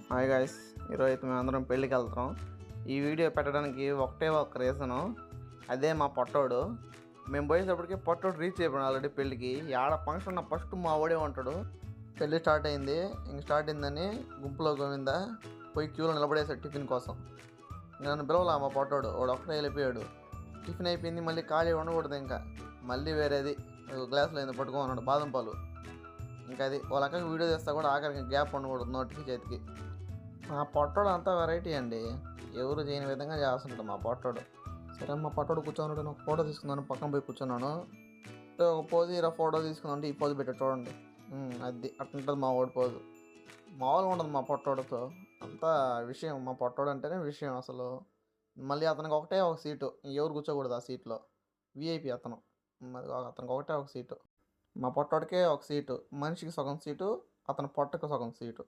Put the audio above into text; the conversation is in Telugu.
హాయ్ గాయ్స్, ఈరోజు అయితే మేము అందరం పెళ్ళికి వెళ్తున్నాం. ఈ వీడియో పెట్టడానికి ఒకటే ఒక రీజను, అదే మా పొట్టోడు. మేము పోయేటప్పటికి పొట్టోడు రీచ్ అయిపోయాడు ఆల్రెడీ పెళ్ళికి. ఆడ ఫంక్షన్ ఉన్న ఫస్ట్ మా ఓడే ఉంటాడు. పెళ్ళి స్టార్ట్ అయింది, స్టార్ట్ అయిందని గుంపులో గోవిందా పోయి క్యూలో నిలబడేశాడు టిఫిన్ కోసం. నన్ను పిలవలా మా పొట్టోడు, వాడు ఒక్కడే వెళ్ళిపోయాడు. టిఫిన్ అయిపోయింది, మళ్ళీ ఖాళీ ఉండకూడదు. ఇంకా మళ్ళీ వేరేది గ్లాసులో అయింది పట్టుకోమన్నాడు బాదం పాలు. ఇంకా అది వాళ్ళ అక్కడికి వీడియో చేస్తా కూడా ఆఖరికి గ్యాప్ ఉండకూడదు నోటికి చేతికి. మా పొట్టోడు అంతా వెరైటీ అండి, ఎవరు చేయని విధంగా చేస్తున్నాడు మా పొట్టోడు. సరే మా పొట్టోడు కూర్చోన్నాడు, నేను ఒక ఫోటో తీసుకున్నాను, పక్కన పోయి కూర్చున్నాను. ఒక పోజు ఇలా ఫోటో తీసుకున్నాను, ఈ పోజు పెట్టాడు చూడండి. అది అట్లుంటుంది మా వాడి పోజు. మామూలుగా ఉండదు మా పొట్టోడితో, అంతా విషయం. మా పొట్టోడు అంటేనే విషయం అసలు. మళ్ళీ అతనికి ఒకటే ఒక సీటు, ఎవరు కూర్చోకూడదు ఆ సీట్లో. విఐపి అతను, మరి అతనికి ఒకటే ఒక సీటు. మా పొట్టోడికే ఒక సీటు, మనిషికి సగం సీటు, అతని పొట్టకు సగం సీటు.